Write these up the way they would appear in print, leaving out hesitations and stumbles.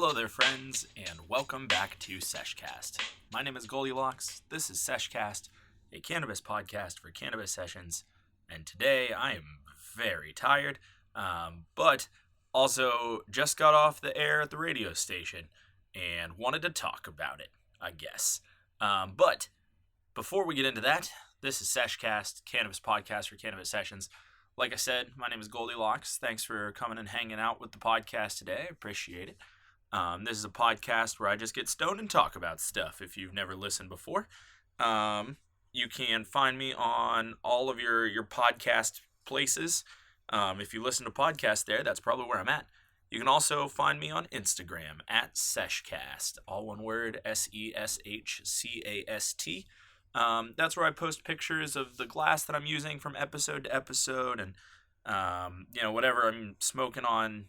Hello there, friends, and welcome back to Sesh Cast. My name is GLDLX. This is Sesh Cast, a cannabis podcast for cannabis sessions, and today I am very tired, but also just got off the air at the radio station and wanted to talk about it, I guess. But before we get into that, this is Sesh Cast, cannabis podcast for cannabis sessions. Like I said, my name is GLDLX. Thanks for coming and hanging out with the podcast today. I appreciate it. This is a podcast where I just get stoned and talk about stuff. If you've never listened before, you can find me on all of your podcast places. If you listen to podcasts there, that's probably where I'm at. You can also find me on Instagram at SeshCast, all one word, SESHCAST. That's where I post pictures of the glass that I'm using from episode to episode, and whatever I'm smoking on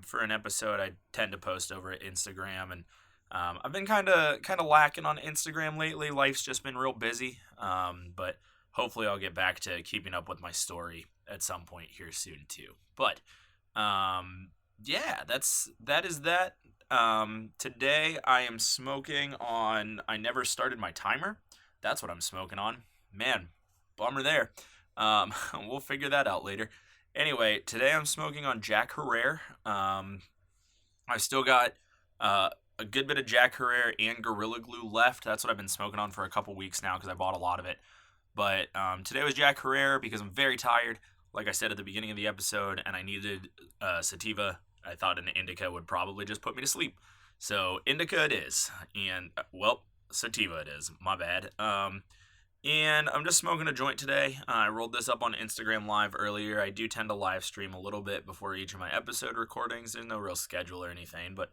for an episode, I tend to post over at Instagram. And I've been kind of lacking on Instagram lately. Life's just been real busy, but hopefully I'll get back to keeping up with my story at some point here soon too. But that is that. Today I am smoking on. I never started my timer. That's what I'm smoking on. Man, bummer there. We'll figure that out later. Anyway, today I'm smoking on Jack Herer. I've still got a good bit of Jack Herer and Gorilla Glue left. That's what I've been smoking on for a couple weeks now because I bought a lot of it. But today was Jack Herer because I'm very tired, like I said at the beginning of the episode, and I needed sativa. I thought an indica would probably just put me to sleep. So indica it is. And, sativa it is. My bad. And I'm just smoking a joint today. I rolled this up on Instagram Live earlier. I do tend to live stream a little bit before each of my episode recordings. There's no real schedule or anything, but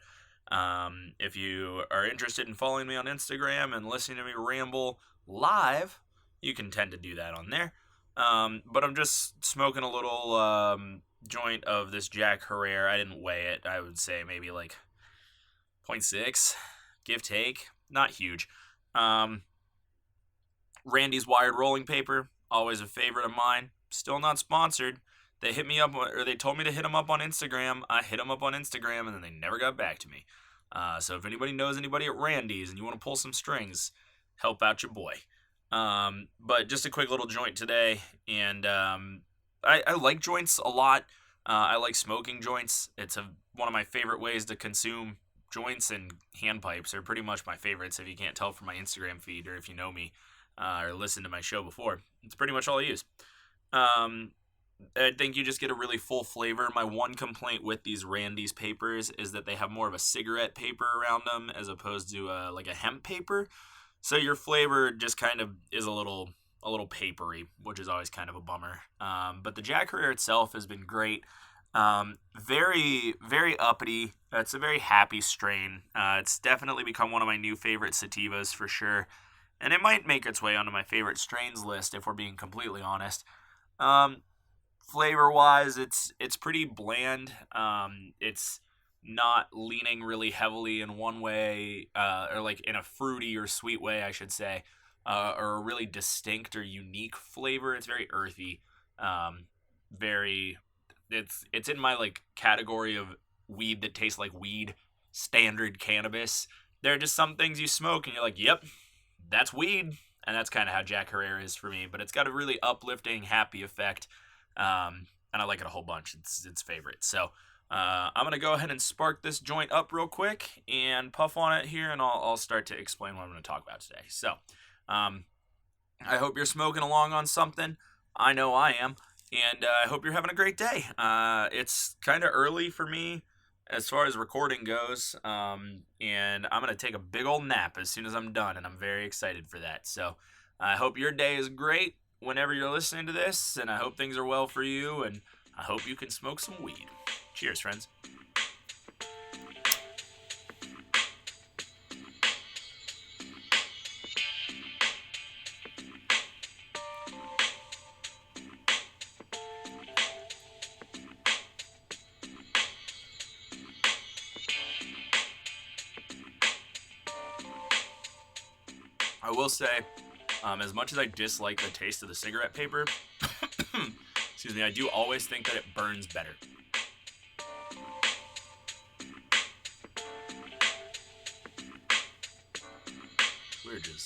if you are interested in following me on Instagram and listening to me ramble live, you can tend to do that on there. But I'm just smoking a little joint of this Jack Herer. I didn't weigh it. I would say maybe like 0.6, give take. Not huge. Randy's Wired Rolling Paper, always a favorite of mine. Still not sponsored. They hit me up, or they told me to hit them up on Instagram. I hit them up on Instagram, and then they never got back to me. So if anybody knows anybody at Randy's and you want to pull some strings, help out your boy. But just a quick little joint today, and I like joints a lot. I like smoking joints. It's one of my favorite ways to consume joints, and hand pipes are pretty much my favorites if you can't tell from my Instagram feed or if you know me. Or listen to my show before. It's pretty much all I use. I think you just get a really full flavor. My one complaint with these Randy's papers is that they have more of a cigarette paper around them as opposed to like a hemp paper. So your flavor just kind of is a little papery, which is always kind of a bummer. But the Jack Herer itself has been great. Very, very uppity. It's a very happy strain. It's definitely become one of my new favorite sativas for sure. And it might make its way onto my favorite strains list if we're being completely honest. Flavor-wise, it's pretty bland. It's not leaning really heavily in one way, or like in a fruity or sweet way, I should say, or a really distinct or unique flavor. It's very earthy. It's in my like category of weed that tastes like weed, standard cannabis. There are just some things you smoke and you're like, yep, that's weed, and that's kind of how Jack Herer is for me. But it's got a really uplifting, happy effect, and I like it a whole bunch. It's favorite. So I'm gonna go ahead and spark this joint up real quick and puff on it here, and I'll start to explain what I'm gonna talk about today. So I hope you're smoking along on something. I know I am, and I hope you're having a great day. It's kind of early for me as far as recording goes, and I'm going to take a big old nap as soon as I'm done, and I'm very excited for that. So I hope your day is great whenever you're listening to this, and I hope things are well for you, and I hope you can smoke some weed. Cheers, friends. I will say, as much as I dislike the taste of the cigarette paper, excuse me, I do always think that it burns better.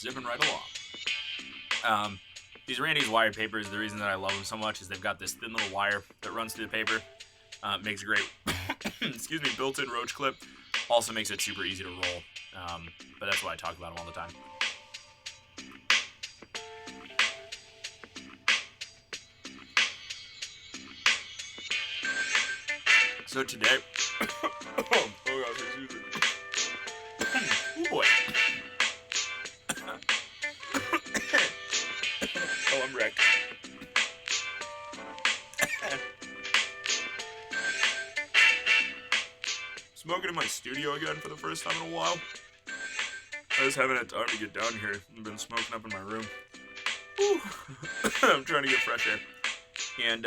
zipping right along. These Randy's wired papers, the reason that I love them so much is they've got this thin little wire that runs through the paper. Makes a great, excuse me, built-in roach clip. Also makes it super easy to roll. But that's why I talk about them all the time. So today, oh gosh, excuse me. Oh boy. Oh, I'm wrecked. Smoking in my studio again for the first time in a while. I was having a time to get down here. I've been smoking up in my room. Whew. I'm trying to get fresh air. And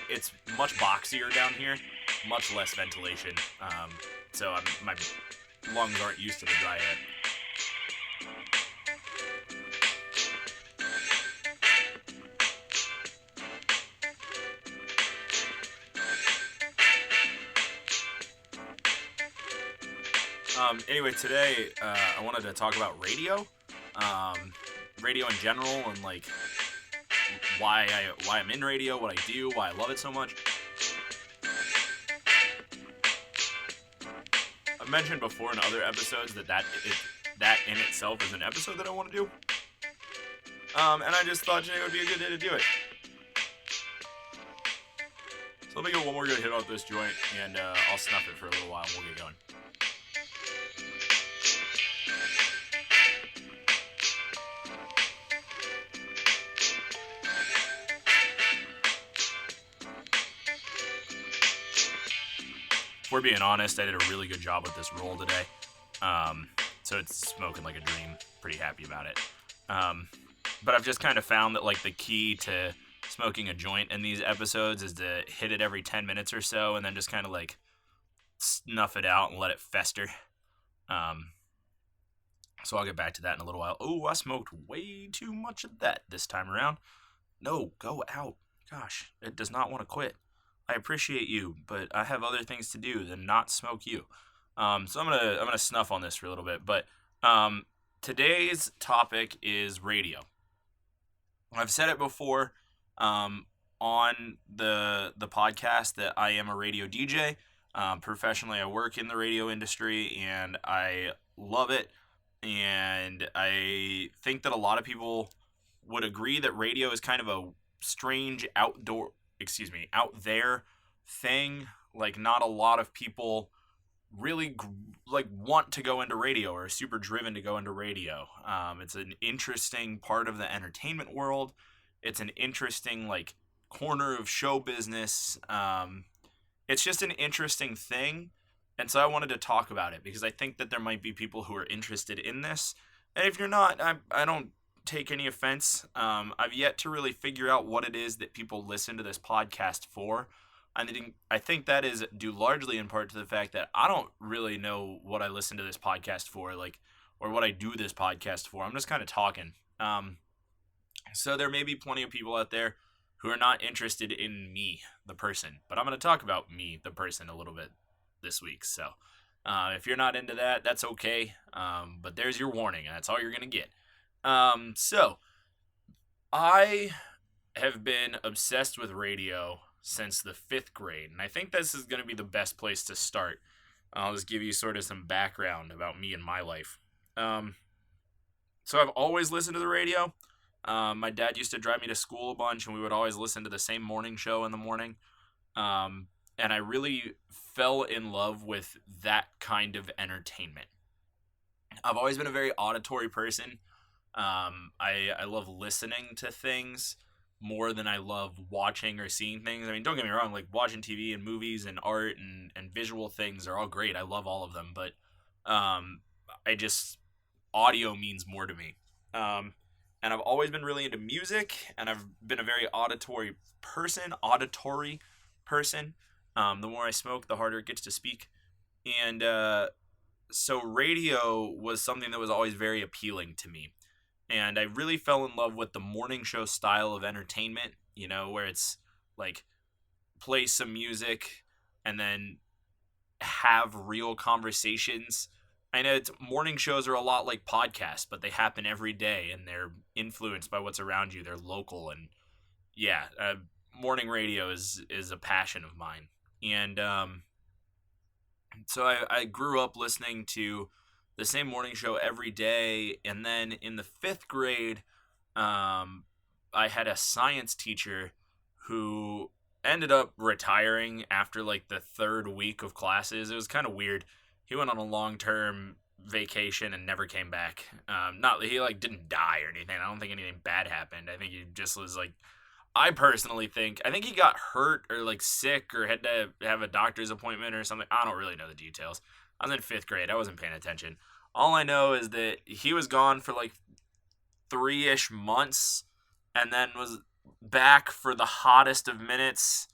it's much boxier down here, much less ventilation. So my lungs aren't used to the dry air. Anyway, today I wanted to talk about radio, radio in general, and like why I'm in radio, what I do, why I love it so much. I've mentioned before in other episodes that in itself is an episode that I want to do, and I just thought today would be a good day to do it. So let me get one more good hit off this joint, and I'll snuff it for a little while, and we'll get going. If we're being honest, I did a really good job with this roll today. So it's smoking like a dream. Pretty happy about it. But I've just kind of found that like the key to smoking a joint in these episodes is to hit it every 10 minutes or so and then just kind of like snuff it out and let it fester. So I'll get back to that in a little while. Oh, I smoked way too much of that this time around. No, go out. Gosh, it does not want to quit. I appreciate you, but I have other things to do than not smoke you. So I'm gonna snuff on this for a little bit. But today's topic is radio. I've said it before on the podcast that I am a radio DJ. Professionally, I work in the radio industry, and I love it. And I think that a lot of people would agree that radio is kind of a strange out there thing. Like, not a lot of people really want to go into radio or are super driven to go into radio. It's an interesting part of the entertainment world. It's an interesting like corner of show business. It's just an interesting thing. And so I wanted to talk about it because I think that there might be people who are interested in this. And if you're not, I don't take any offense. I've yet to really figure out what it is that people listen to this podcast for. I think that is due largely in part to the fact that I don't really know what I listen to this podcast for, like, or what I do this podcast for. I'm just kind of talking. So there may be plenty of people out there who are not interested in me, the person. But I'm going to talk about me, the person, a little bit this week. So if you're not into that, that's okay. But there's your warning, and that's all you're going to get. So I have been obsessed with radio since the 5th grade, and I think this is going to be the best place to start. I'll just give you sort of some background about me and my life. So I've always listened to the radio. My dad used to drive me to school a bunch, and we would always listen to the same morning show in the morning. And I really fell in love with that kind of entertainment. I've always been a very auditory person. I love listening to things more than I love watching or seeing things. I mean, don't get me wrong, like watching TV and movies and art and visual things are all great. I love all of them, but audio means more to me. And I've always been really into music, and I've been a very auditory person. The more I smoke, the harder it gets to speak. And so radio was something that was always very appealing to me. And I really fell in love with the morning show style of entertainment, you know, where it's like play some music and then have real conversations I know morning shows are a lot like podcasts, but they happen every day and they're influenced by what's around you. They're local, and yeah, morning radio is a passion of mine. And so I grew up listening to the same morning show every day. And then in the fifth grade, I had a science teacher who ended up retiring after like the third week of classes. It was kind of weird. He went on a long-term vacation and never came back. Not he like didn't die or anything. I don't think anything bad happened. I think he just was like, I personally think, I think he got hurt or like sick or had to have a doctor's appointment or something. I don't really know the details. I was in fifth grade. I wasn't paying attention. All I know is that he was gone for like 3-ish months and then was back for the hottest of minutes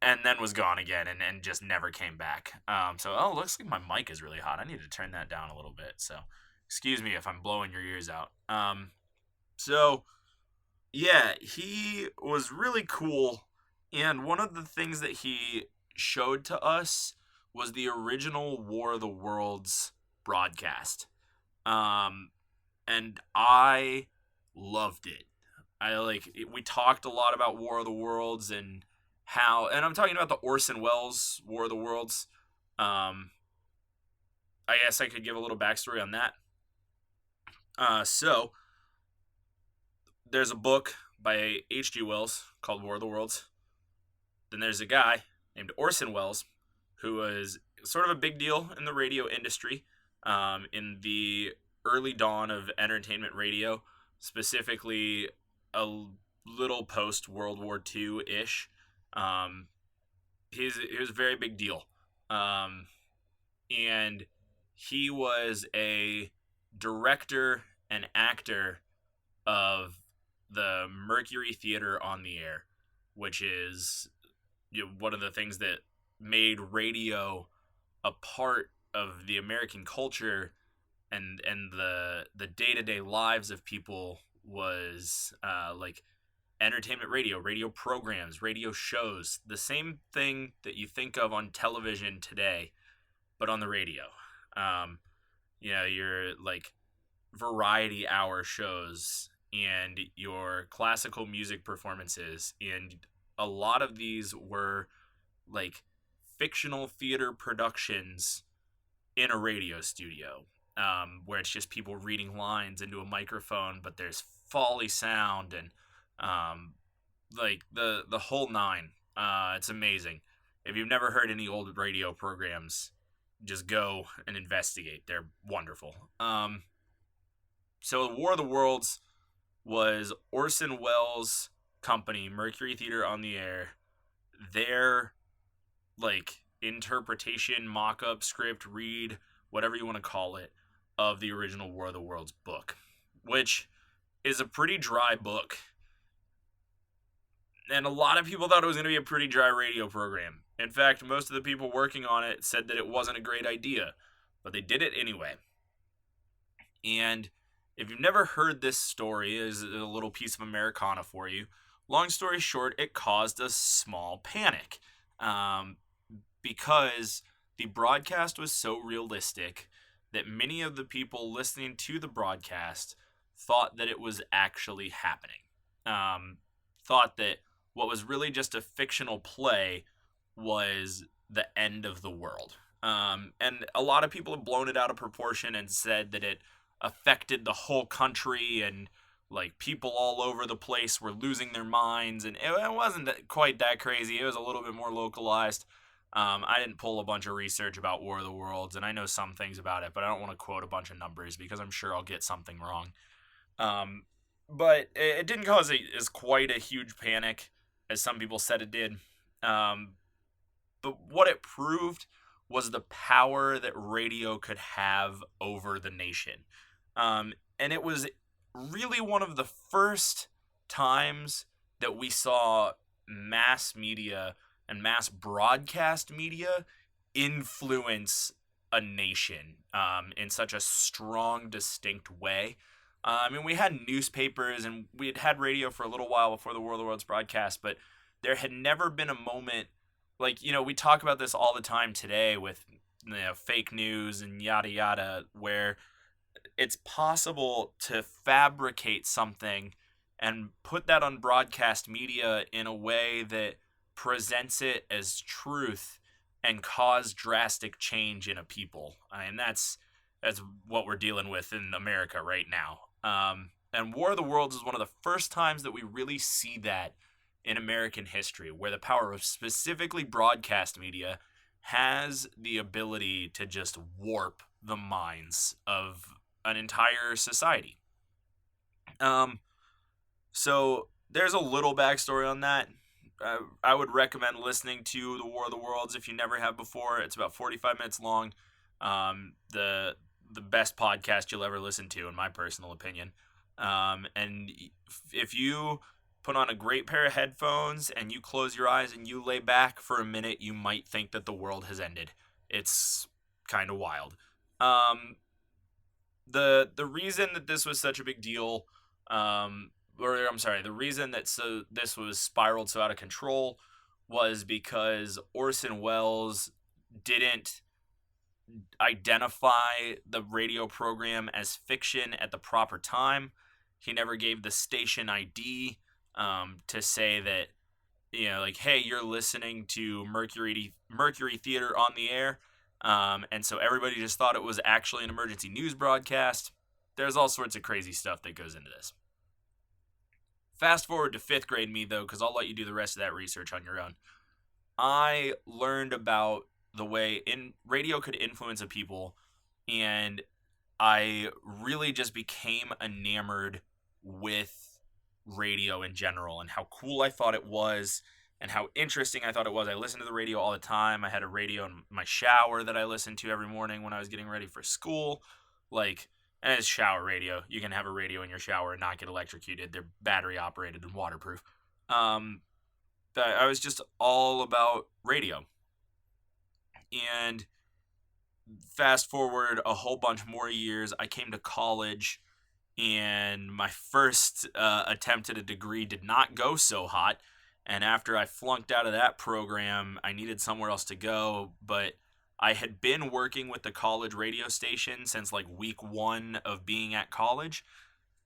and then was gone again and just never came back. So, looks like my mic is really hot. I need to turn that down a little bit. So, excuse me if I'm blowing your ears out. So, yeah, he was really cool. And one of the things that he showed to us was the original War of the Worlds broadcast. And I loved it. We talked a lot about War of the Worlds and how, and I'm talking about the Orson Welles War of the Worlds. I guess I could give a little backstory on that. So there's a book by H.G. Wells called War of the Worlds. Then there's a guy named Orson Welles who was sort of a big deal in the radio industry in the early dawn of entertainment radio, specifically a little post World War II-ish. He was a very big deal. And he was a director and actor of the Mercury Theater on the Air, which is one of the things that made radio a part of the American culture and the day-to-day lives of people was like entertainment radio programs, radio shows, the same thing that you think of on television today, but on the radio. Your like variety hour shows and your classical music performances, and a lot of these were like fictional theater productions in a radio studio, where it's just people reading lines into a microphone, but there's Foley sound and like the whole nine. It's amazing. If you've never heard any old radio programs, just go and investigate. They're wonderful. So the War of the Worlds was Orson Welles' company, Mercury Theater on the Air, their like interpretation, mock-up, script, read, whatever you want to call it, of the original War of the Worlds book, which is a pretty dry book. And a lot of people thought it was going to be a pretty dry radio program. In fact, most of the people working on it said that it wasn't a great idea, but they did it anyway. And if you've never heard this story, is a little piece of Americana for you. Long story short, it caused a small panic because the broadcast was so realistic that many of the people listening to the broadcast thought that it was actually happening. Thought that what was really just a fictional play was the end of the world. And a lot of people have blown it out of proportion and said that it affected the whole country and like people all over the place were losing their minds, and it wasn't quite that crazy. It was a little bit more localized. I didn't pull a bunch of research about War of the Worlds, and I know some things about it, but I don't want to quote a bunch of numbers because I'm sure I'll get something wrong. But it didn't cause as quite a huge panic as some people said it did. But what it proved was the power that radio could have over the nation. And it was really one of the first times that we saw mass media and mass broadcast media influence a nation in such a strong, distinct way. We had newspapers and we had had radio for a little while before the War of the Worlds broadcast, but there had never been a moment like, we talk about this all the time today with fake news and yada yada, where it's possible to fabricate something and put that on broadcast media in a way that presents it as truth and cause drastic change in a people. And that's what we're dealing with in America right now. And War of the Worlds is one of the first times that we really see that in American history, where the power of specifically broadcast media has the ability to just warp the minds of an entire society. So there's a little backstory on that. I would recommend listening to the War of the Worlds if you never have before. It's about 45 minutes long. The best podcast you'll ever listen to, in my personal opinion. And if you put on a great pair of headphones and you close your eyes and you lay back for a minute, you might think that the world has ended. It's kind of wild. The reason that this was such a big deal, the reason that this was spiraled so out of control was because Orson Welles didn't identify the radio program as fiction at the proper time. He never gave the station ID to say that, like, hey, you're listening to Mercury Theater on the air. And so everybody just thought it was actually an emergency news broadcast. There's all sorts of crazy stuff that goes into this. Fast forward to 5th grade me, though, because I'll let you do the rest of that research on your own. I learned about the way radio could influence a people, and I really just became enamored with radio in general and how cool I thought it was and how interesting I thought it was. I listened to the radio all the time. I had a radio in my shower that I listened to every morning when I was getting ready for school. And it's shower radio. You can have a radio in your shower and not get electrocuted. They're battery operated and waterproof. I was just all about radio. And fast forward a whole bunch more years, I came to college, and my first attempt at a degree did not go so hot. And after I flunked out of that program, I needed somewhere else to go. But I had been working with the college radio station since like week 1 of being at college.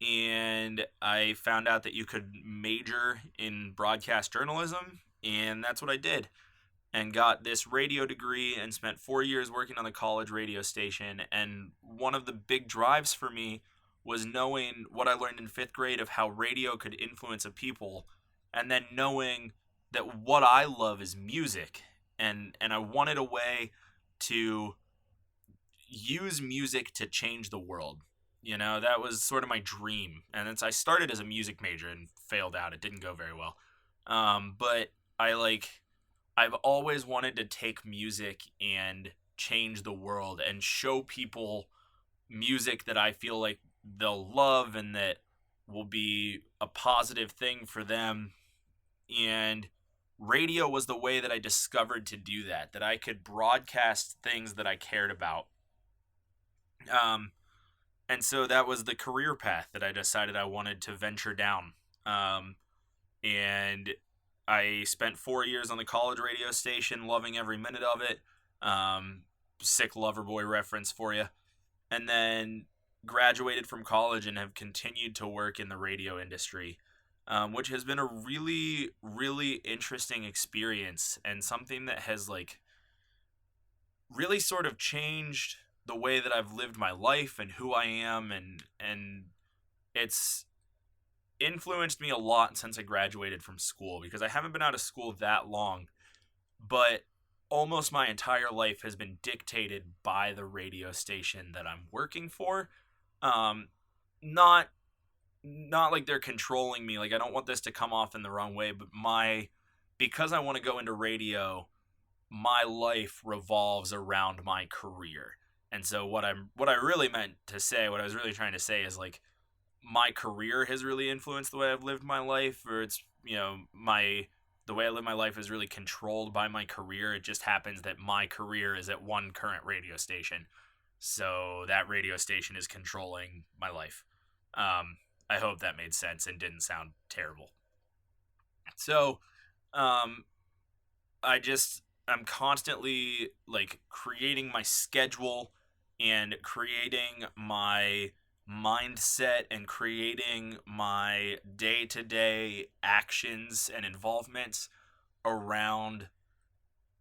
And I found out that you could major in broadcast journalism. And that's what I did. And got this radio degree and spent 4 years working on the college radio station. And one of the big drives for me was knowing what I learned in 5th grade of how radio could influence a people, and then knowing that what I love is music, and I wanted a way to use music to change the world. That was sort of my dream. And I started as a music major and failed out. It didn't go very well. But I've always wanted to take music and change the world and show people music that I feel like they'll love and that will be a positive thing for them. And radio was the way that I discovered to do that I could broadcast things that I cared about. And so that was the career path that I decided I wanted to venture down. And I spent 4 years on the college radio station, loving every minute of it. Sick Loverboy reference for you. And then graduated from college and have continued to work in the radio industry, which has been a really, really interesting experience and something that has really sort of changed the way that I've lived my life and who I am, and it's influenced me a lot since I graduated from school, because I haven't been out of school that long, but almost my entire life has been dictated by the radio station that I'm working for. Not like they're controlling me. I don't want this to come off in the wrong way, but because I want to go into radio, my life revolves around my career. And so what I really meant to say, what I was really trying to say is my career has really influenced the way I've lived my life, or it's, the way I live my life is really controlled by my career. It just happens that my career is at one current radio station. So that radio station is controlling my life. I hope that made sense and didn't sound terrible. So, I just I'm constantly like creating my schedule and creating my mindset and creating my day-to-day actions and involvements around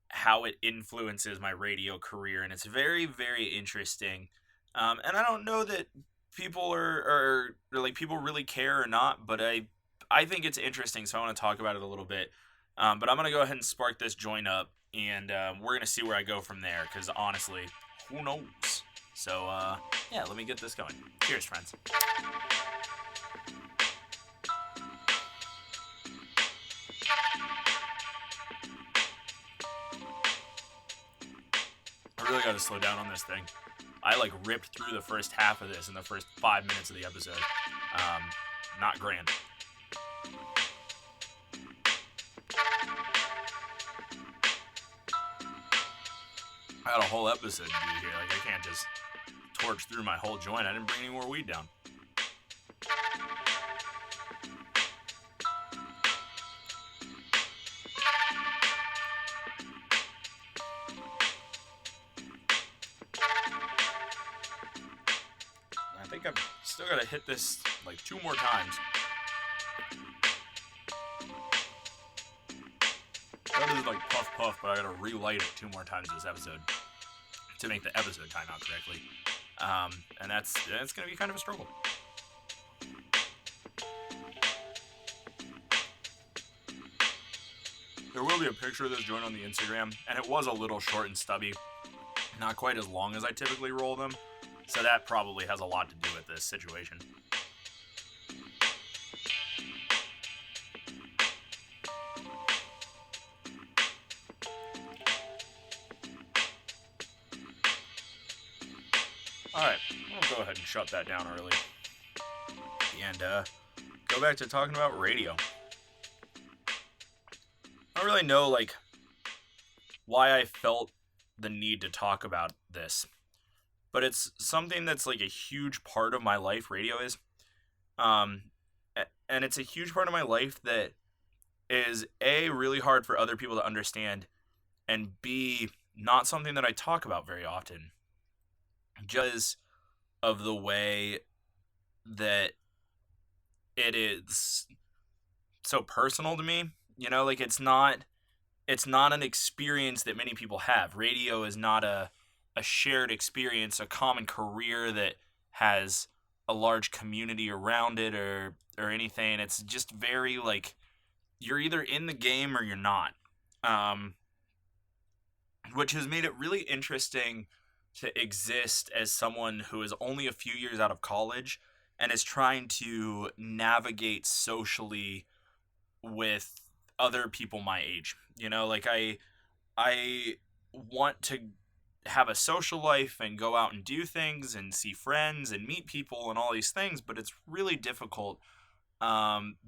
how it influences my radio career, and it's very, very interesting. And I don't know that people are like people really care or not, but I think it's interesting, so I want to talk about it a little bit. But I'm gonna go ahead and spark this joint up, and we're gonna see where I go from there. Because honestly, who knows? So yeah, let me get this going. Cheers, friends. I really got to slow down on this thing. I like ripped through the first half of this in the first 5 minutes of the episode. Um, Not grand. I got a whole episode to do here. Like, I can't just torch through my whole joint. I didn't bring any more weed down. I think I've still got to hit this like 2 more times. That is like puff puff, but I gotta relight it 2 more times this episode to make the episode time out correctly. And that's gonna be kind of a struggle. There will be a picture of this joint on the Instagram, and it was a little short and stubby, not quite as long as I typically roll them, so that probably has a lot to do with this situation. Alright, I'll go ahead and shut that down early. And go back to talking about radio. I don't really know, like, why I felt the need to talk about this. But it's something that's, like, a huge part of my life, radio is. And it's a huge part of my life that is, A, really hard for other people to understand, and B, not something that I talk about very often. Just of the way that it is so personal to me. You know, like it's not an experience that many people have. Radio is not a shared experience, a common career that has a large community around it or anything. It's just very like you're either in the game or you're not. Which has made it really interesting to exist as someone who is only a few years out of college and is trying to navigate socially with other people my age. You know, like I want to have a social life and go out and do things and see friends and meet people and all these things, but it's really difficult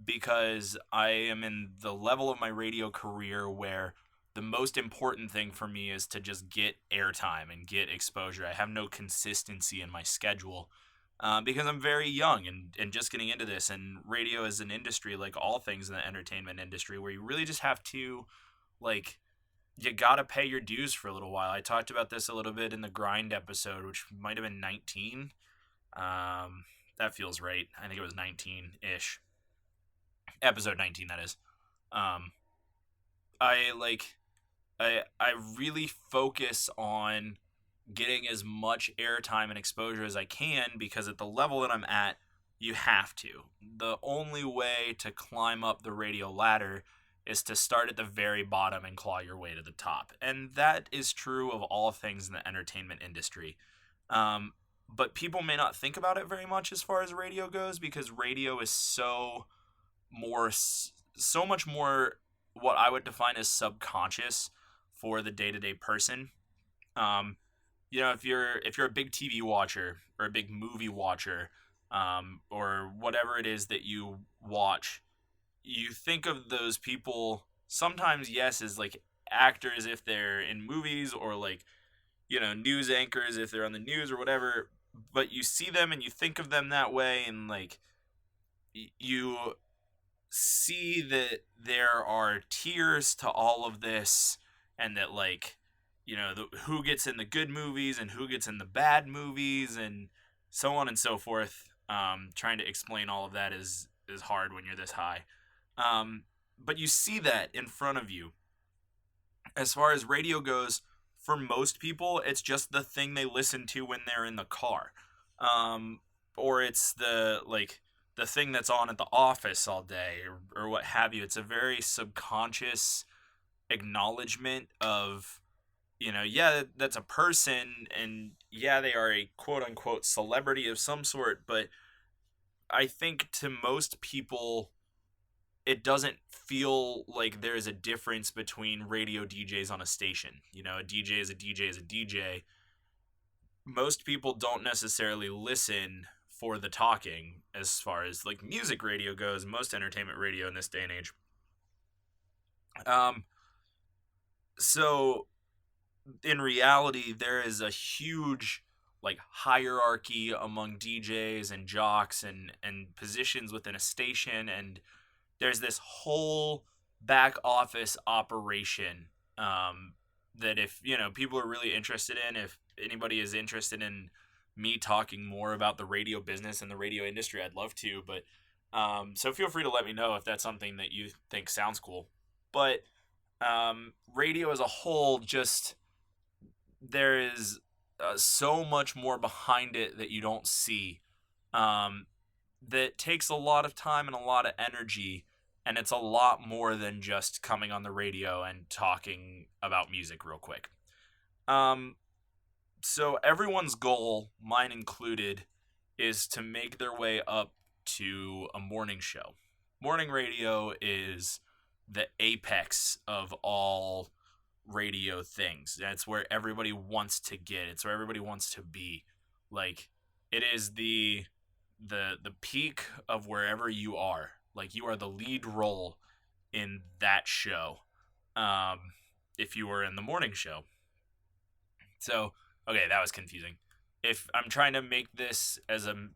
because I am in the level of my radio career where the most important thing for me is to just get airtime and get exposure. I have no consistency in my schedule because I'm very young and just getting into this. And radio is an industry, like all things in the entertainment industry, where you really just have to, like, you gotta pay your dues for a little while. I talked about this a little bit in the grind episode, which might have been 19. That feels right. I think it was 19-ish. Episode 19, that is. I really focus on getting as much airtime and exposure as I can because at the level that I'm at, you have to. The only way to climb up the radio ladder is to start at the very bottom and claw your way to the top. And that is true of all things in the entertainment industry. But people may not think about it very much as far as radio goes because radio is so much more what I would define as subconscious for the day-to-day person. You know, if you're a big TV watcher or a big movie watcher, or whatever it is that you watch, you think of those people sometimes, yes, as like actors if they're in movies or like, you know, news anchors if they're on the news or whatever, but you see them and you think of them that way and like you see that there are tiers to all of this and that like, who gets in the good movies and who gets in the bad movies and so on and so forth. Trying to explain all of that is hard when you're this high. But you see that in front of you. As far as radio goes, for most people, it's just the thing they listen to when they're in the car. Um, or it's the thing that's on at the office all day, or what have you. It's a very subconscious acknowledgement of, yeah, that's a person, and yeah, they are a quote unquote celebrity of some sort, but I think to most people, it doesn't feel like there's a difference between radio DJs on a station. A DJ is a DJ is a DJ. Most people don't necessarily listen for the talking as far as like music radio goes, most entertainment radio in this day and age. So in reality, there is a huge like hierarchy among DJs and jocks and positions within a station, and there's this whole back office operation that if people are really interested in, if anybody is interested in me talking more about the radio business and the radio industry, I'd love to. But so feel free to let me know if that's something that you think sounds cool. But radio as a whole, just there is so much more behind it that you don't see. That takes a lot of time and a lot of energy, and it's a lot more than just coming on the radio and talking about music real quick. So everyone's goal, mine included, is to make their way up to a morning show. Morning radio is the apex of all radio things. That's where everybody wants to get. It's where everybody wants to be. Like, it is the peak of wherever you are. Like, you are the lead role in that show. If you were in the morning show. So, okay, that was confusing. If I'm trying to make this as a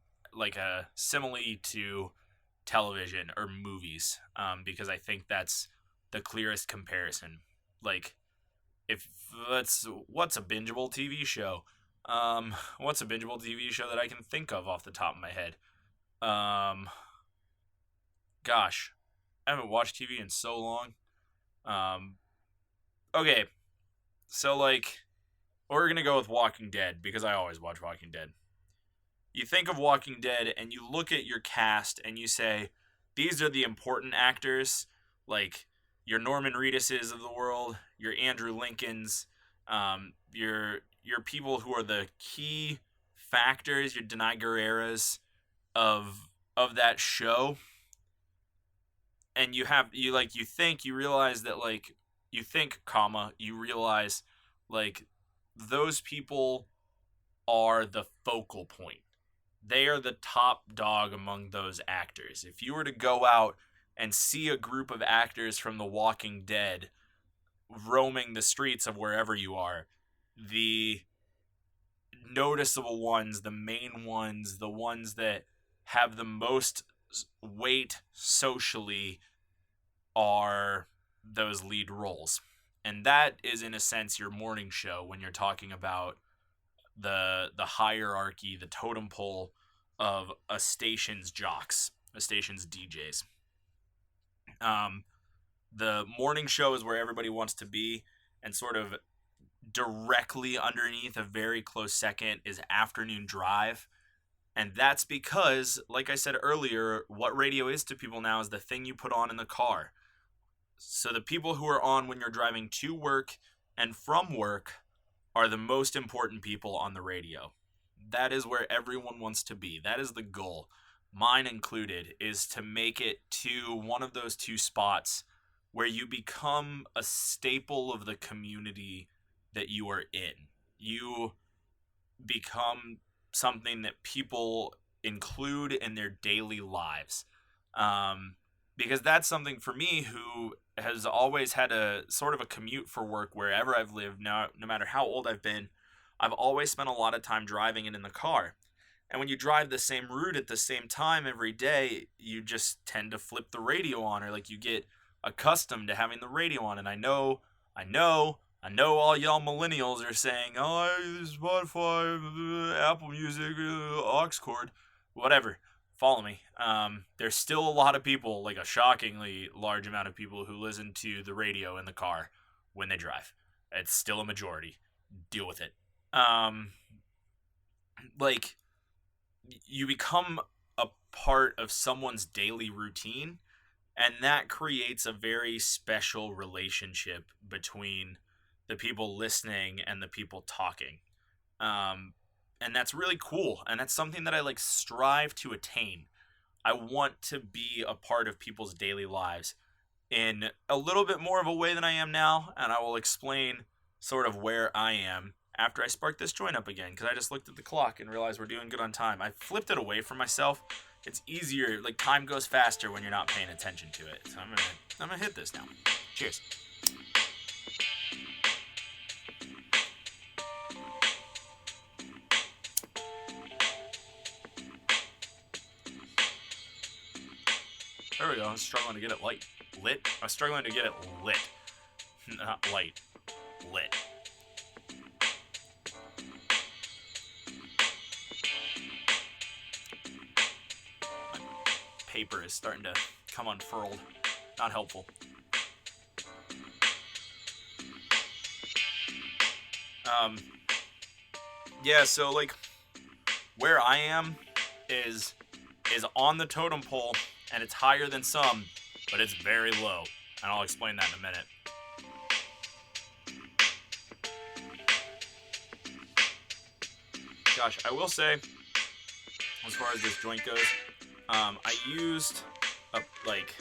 simile to television or movies, because I think that's the clearest comparison. Like, what's a bingeable TV show? What's a bingeable TV show that I can think of off the top of my head? Gosh, I haven't watched TV in so long. Okay, so we're gonna go with Walking Dead because I always watch Walking Dead. You think of Walking Dead and you look at your cast and you say, these are the important actors, like your Norman Reeduses of the world, your Andrew Lincolns, your people who are the key factors, your Denai Guerreras of that show. And you realize that you realize those people are the focal point. They are the top dog among those actors. If you were to go out and see a group of actors from The Walking Dead roaming the streets of wherever you are, the noticeable ones, the main ones, the ones that have the most weight socially are those lead roles. And that is, in a sense, your morning show when you're talking about the hierarchy, the totem pole of a station's jocks, a station's DJs. The morning show is where everybody wants to be, and sort of directly underneath, a very close second, is afternoon drive. And that's because, like I said earlier, what radio is to people now is the thing you put on in the car. So the people who are on when you're driving to work and from work are the most important people on the radio. That is where everyone wants to be. That is the goal, mine included, is to make it to one of those two spots where you become a staple of the community that you are in. You become something that people include in their daily lives. Because that's something for me, who has always had a sort of a commute for work wherever I've lived, no matter how old I've been. I've always spent a lot of time driving it in the car. And when you drive the same route at the same time every day, you just tend to flip the radio on, or you get accustomed to having the radio on. And I know I know all y'all millennials are saying, "Oh, I use Spotify, Apple Music, aux cord, whatever." Follow me. There's still a lot of people, like a shockingly large amount of people, who listen to the radio in the car when they drive. It's still a majority. Deal with it. Um, like you become a part of someone's daily routine, and that creates a very special relationship between the people listening and the people talking. um, and that's really cool, and that's something that I like strive to attain. I want to be a part of people's daily lives in a little bit more of a way than I am now, and I will explain sort of where I am after I spark this joint up again, because I just looked at the clock and realized we're doing good on time. I flipped it away from myself. It's easier, like time goes faster when you're not paying attention to it. So I'm gonna hit this now. Cheers. There we go. I was struggling to get it lit. I was struggling to get it lit. Not light. Lit. My paper is starting to come unfurled. Not helpful. Yeah, so like where I am is on the totem pole, and it's higher than some, but it's very low. And I'll explain that in a minute. Gosh, I will say, as far as this joint goes, I used a like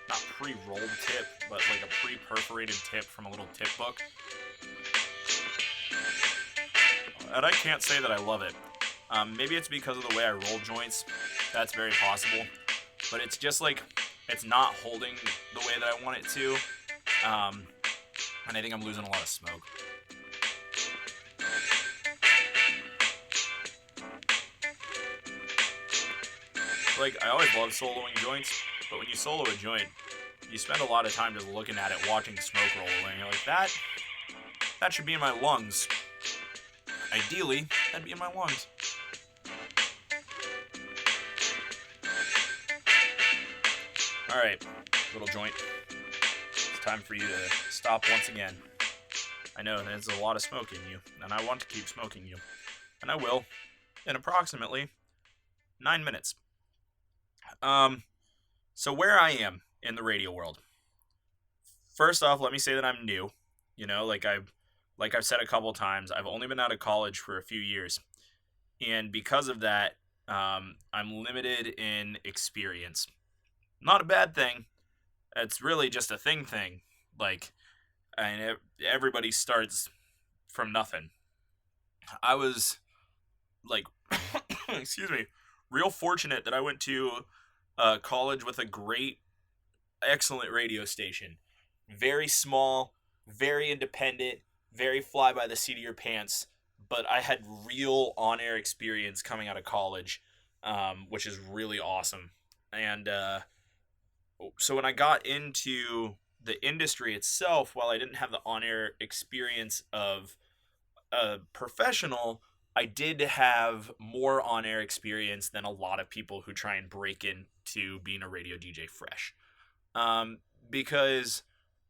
not pre-rolled tip, but like a pre-perforated tip from a little tip book. And I can't say that I love it. Maybe it's because of the way I roll joints. That's very possible. But it's just like, it's not holding the way that I want it to. And I think I'm losing a lot of smoke. Like, I always love soloing joints, but when you solo a joint, you spend a lot of time just looking at it, watching smoke roll away, and you're like, that should be in my lungs. Ideally, that'd be in my lungs. Alright, little joint. It's time for you to stop once again. I know there's a lot of smoke in you, and I want to keep smoking you. And I will, in approximately 9 minutes. So where I am in the radio world. First off, let me say that I'm new. You know, like I've said a couple times, I've only been out of college for a few years. And because of that, I'm limited in experience. Not a bad thing. It's really just a thing. Like, and everybody starts from nothing. I was, like, excuse me, real fortunate that I went to college with a great, excellent radio station. Very small, very independent, very fly by the seat of your pants. But I had real on-air experience coming out of college, which is really awesome. And so when I got into the industry itself, while I didn't have the on-air experience of a professional, I did have more on-air experience than a lot of people who try and break into being a radio DJ fresh. Because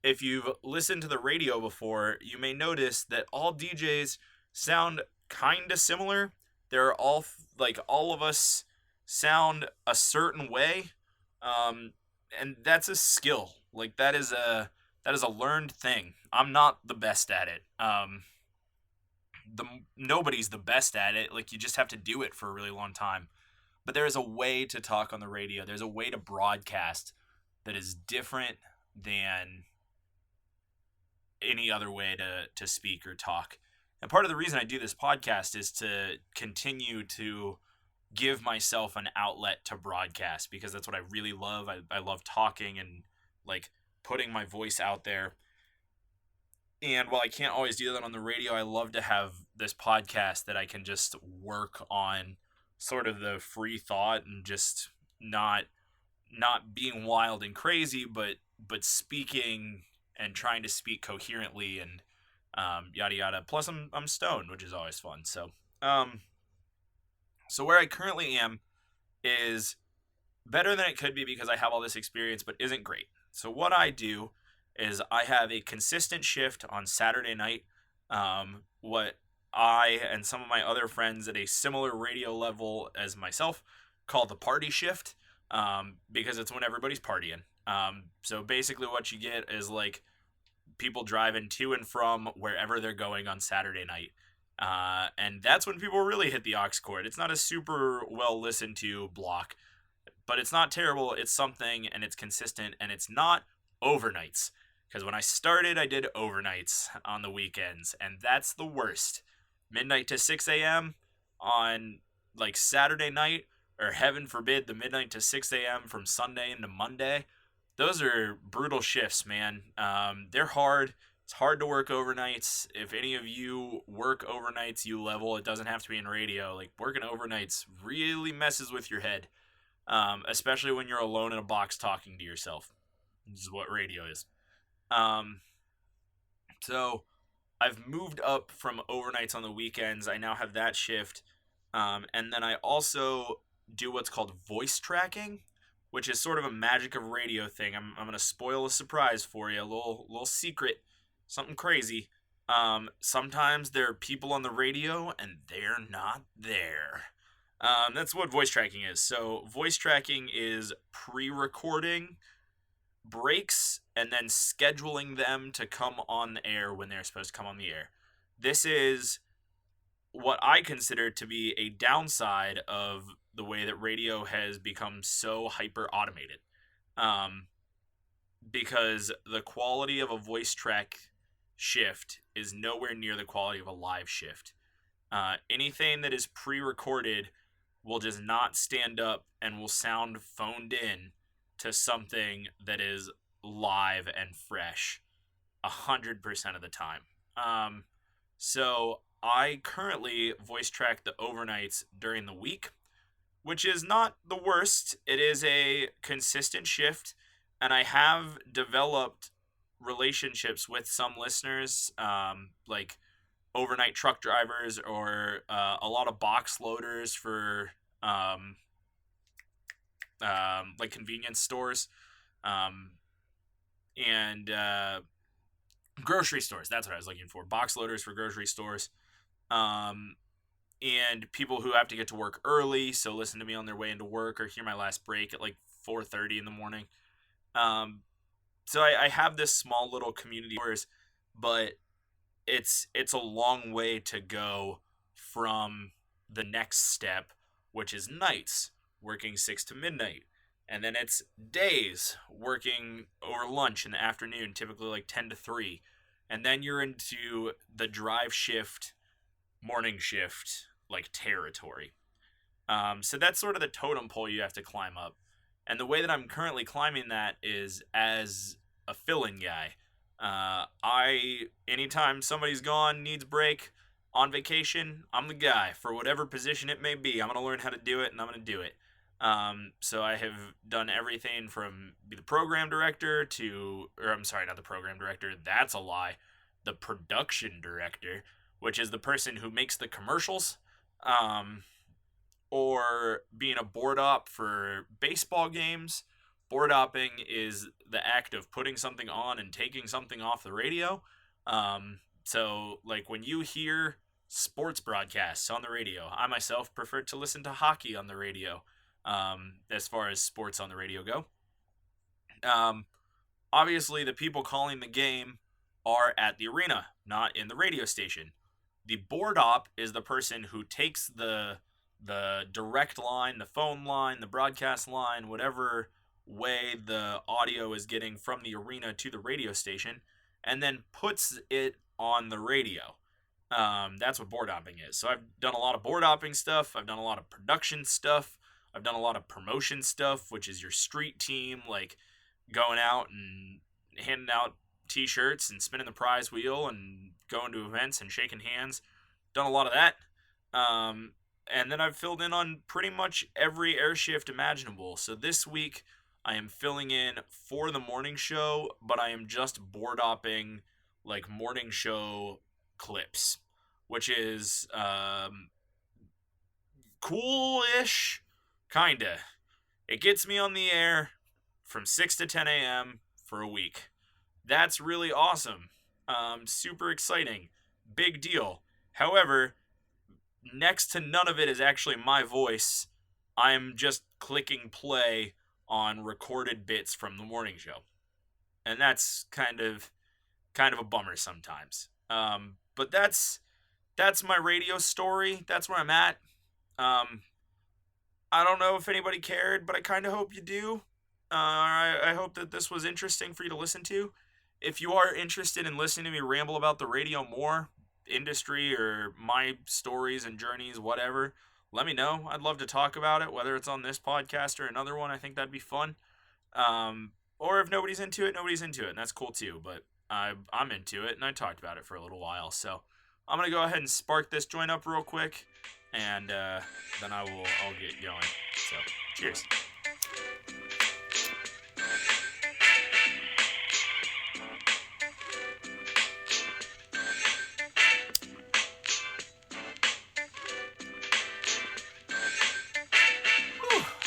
if you've listened to the radio before, you may notice that all DJs sound kind of similar. They're all like, all of us sound a certain way, and that's a skill. Like that is a learned thing. I'm not the best at it. Nobody's the best at it. Like, you just have to do it for a really long time. But there is a way to talk on the radio. There's a way to broadcast that is different than any other way to speak or talk. And part of the reason I do this podcast is to continue to give myself an outlet to broadcast, because that's what I really love. I love talking and like putting my voice out there. And while I can't always do that on the radio, I love to have this podcast that I can just work on sort of the free thought and just not being wild and crazy, but speaking and trying to speak coherently and yada yada. Plus, I'm stoned, which is always fun. Um, so where I currently am is better than it could be because I have all this experience, but isn't great. So what I do is I have a consistent shift on Saturday night. What I and some of my other friends at a similar radio level as myself call the party shift, because it's when everybody's partying. So basically, what you get is like people driving to and from wherever they're going on Saturday night. And that's when people really hit the aux cord. It's not a super well listened to block, but it's not terrible. It's something, and it's consistent, and it's not overnights. Because when I started, I did overnights on the weekends, and that's the worst. Midnight to 6 a.m. on like Saturday night, or heaven forbid, the midnight to 6 a.m. from Sunday into Monday. Those are brutal shifts, man. They're hard. It's hard to work overnights. If any of you work overnights, you level. It doesn't have to be in radio. Like, working overnights really messes with your head, especially when you're alone in a box talking to yourself. This is what radio is. So I've moved up from overnights on the weekends. I now have that shift. And then I also do what's called voice tracking, which is sort of a magic of radio thing. I'm going to spoil a surprise for you, a little secret, something crazy. Sometimes there are people on the radio and they're not there. That's what voice tracking is. So voice tracking is pre-recording breaks and then scheduling them to come on the air when they're supposed to come on the air. This is what I consider to be a downside of the way that radio has become so hyper automated. Because the quality of a voice track shift is nowhere near the quality of a live shift. Anything that is pre-recorded will just not stand up and will sound phoned in to something that is live and fresh 100% of the time. So I currently voice track the overnights during the week, which is not the worst. It is a consistent shift, and I have developed relationships with some listeners, like overnight truck drivers or a lot of box loaders for like convenience stores, and grocery stores. That's what I was looking for. Box loaders for grocery stores. And people who have to get to work early, so listen to me on their way into work or hear my last break at like 4:30 in the morning. So I have this small little community, but it's a long way to go from the next step, which is nights, working 6 to midnight. And then it's days, working over lunch in the afternoon, typically like 10 to 3. And then you're into the drive shift, morning shift, like territory. So that's sort of the totem pole you have to climb up. And the way that I'm currently climbing that is as a fill-in guy. Anytime somebody's gone, needs break, on vacation, I'm the guy for whatever position it may be. I'm going to learn how to do it, and I'm going to do it. So I have done everything from be the program director to, or I'm sorry, not the program director. That's a lie. The production director, which is the person who makes the commercials, or being a board op for baseball games. Board opping is the act of putting something on and taking something off the radio. So like when you hear sports broadcasts on the radio, I myself prefer to listen to hockey on the radio, as far as sports on the radio go. Obviously the people calling the game are at the arena, not in the radio station. The board op is the person who takes the direct line, the phone line, the broadcast line, whatever way the audio is getting from the arena to the radio station, and then puts it on the radio. That's what board opping is. So I've done a lot of board opping stuff. I've done a lot of production stuff. I've done a lot of promotion stuff, which is your street team, like going out and handing out t-shirts and spinning the prize wheel and going to events and shaking hands. Done a lot of that. And then I've filled in on pretty much every air shift imaginable. So this week I am filling in for the morning show, but I am just board opping like morning show clips, which is cool-ish, kinda. It gets me on the air from 6 to 10 a.m. for a week. That's really awesome. Super exciting. Big deal. However, next to none of it is actually my voice. I'm just clicking play on recorded bits from the morning show. And that's kind of a bummer sometimes. But that's my radio story. That's where I'm at. I don't know if anybody cared, but I kind of hope you do. I hope that this was interesting for you to listen to. If you are interested in listening to me ramble about the radio more, industry, or my stories and journeys, whatever, let me know. I'd love to talk about it, whether it's on this podcast or another one. I think that'd be fun. Or if nobody's into it, nobody's into it, and that's cool too. But I'm into it, and I talked about it for a little while. So I'm gonna go ahead and spark this joint up real quick, and then I'll get going. So cheers.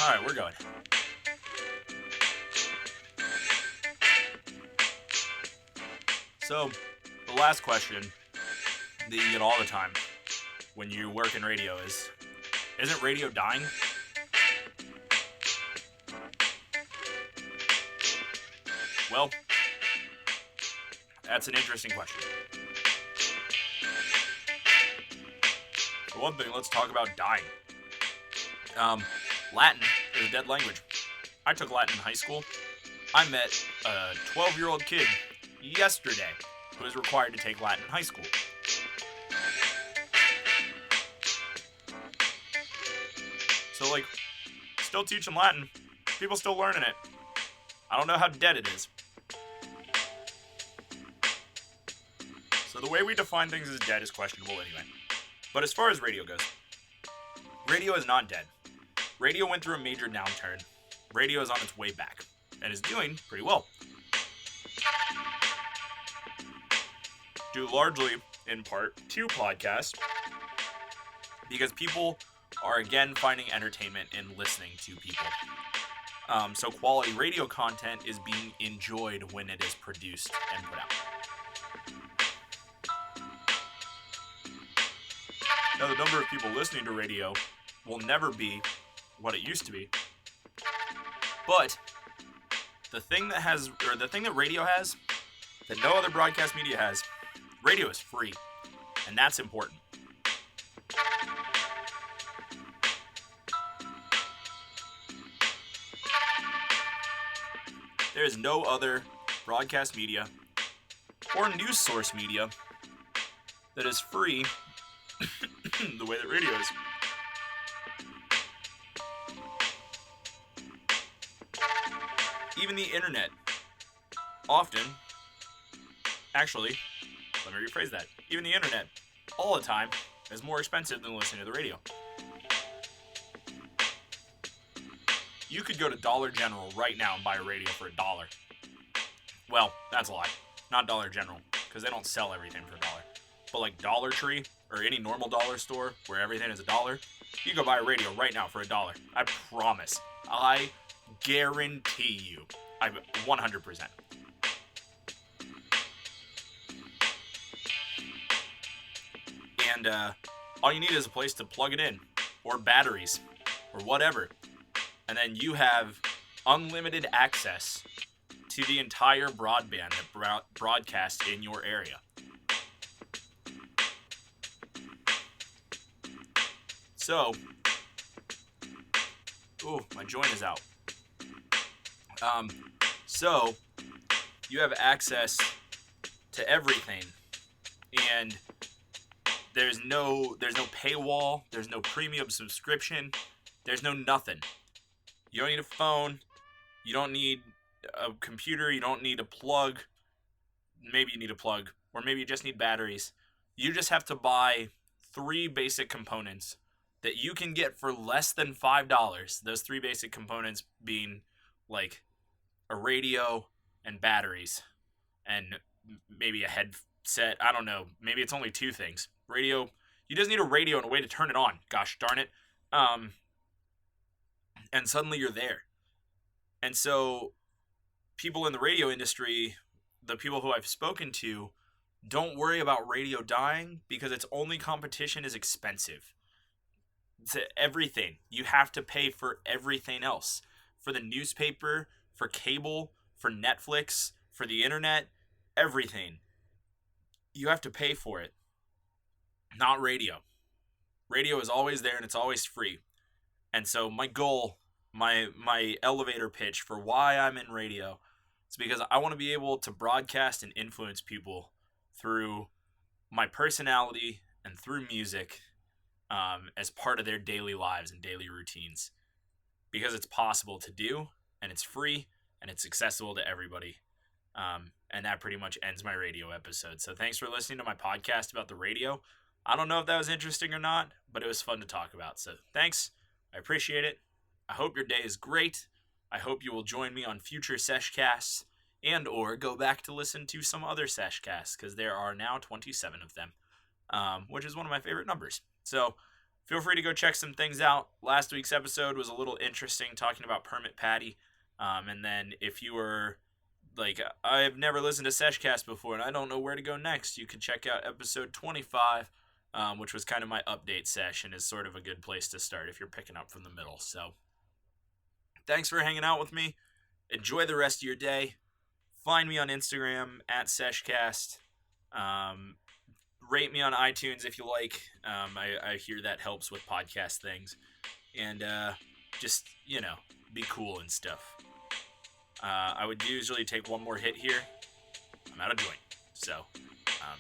All right, we're going. So, the last question that you get all the time when you work in radio is, isn't radio dying? Well, that's an interesting question. For one thing, let's talk about dying. Latin is a dead language. I took Latin in high school. I met a 12-year-old kid yesterday who was required to take Latin in high school. So, still teaching Latin. People still learning it. I don't know how dead it is. So the way we define things as dead is questionable anyway. But as far as radio goes, radio is not dead. Radio went through a major downturn. Radio is on its way back and is doing pretty well. Due largely, in part, to podcasts, because people are again finding entertainment in listening to people. So quality radio content is being enjoyed when it is produced and put out. Now, the number of people listening to radio will never be what it used to be. But the thing that radio has, that no other broadcast media has, radio is free. And that's important. There is no other broadcast media or news source media that is free the way that radio is. Even the internet, often, actually, let me rephrase that. Even the internet, all the time, is more expensive than listening to the radio. You could go to Dollar General right now and buy a radio for $1. Well, that's a lie. Not Dollar General, because they don't sell everything for $1. But like Dollar Tree, or any normal dollar store where everything is $1, you can go buy a radio right now for $1. I promise. I guarantee you. 100%. And all you need is a place to plug it in, or batteries, or whatever. And then you have unlimited access to the entire broadband that broadcasts in your area. So, my joint is out. So you have access to everything, and there's no paywall, there's no premium subscription, there's no nothing. You don't need a phone, you don't need a computer, you don't need a plug. Maybe you need a plug, or maybe you just need batteries. You just have to buy 3 basic components that you can get for less than $5. Those 3 basic components being like a radio and batteries and maybe a said, I don't know, maybe it's only two things. Radio, you just need a radio and a way to turn it on. Gosh darn it. And suddenly you're there. And so people in the radio industry, the people who I've spoken to, don't worry about radio dying because its only competition is expensive. It's everything. You have to pay for everything else. For the newspaper, for cable, for Netflix, for the internet, everything. You have to pay for it. Not radio. Radio is always there and it's always free. And so my goal, my elevator pitch for why I'm in radio, is because I want to be able to broadcast and influence people through my personality and through music, as part of their daily lives and daily routines, because it's possible to do and it's free and it's accessible to everybody. And that pretty much ends my radio episode. So thanks for listening to my podcast about the radio. I don't know if that was interesting or not, but it was fun to talk about. So thanks. I appreciate it. I hope your day is great. I hope you will join me on future Sesh Casts and or go back to listen to some other Sesh Casts, because there are now 27 of them, which is one of my favorite numbers. So feel free to go check some things out. Last week's episode was a little interesting, talking about Permit Patty. And then if you were like, I've never listened to Sesh Cast before and I don't know where to go next, you can check out episode 25, which was kind of my update session, is sort of a good place to start if you're picking up from the middle. So thanks for hanging out with me. Enjoy the rest of your day. Find me on Instagram at SeshCast. Rate me on iTunes if you like. I hear that helps with podcast things. And just, be cool and stuff. I would usually take one more hit here. I'm out of joint. So,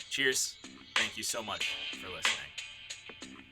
cheers. Thank you so much for listening.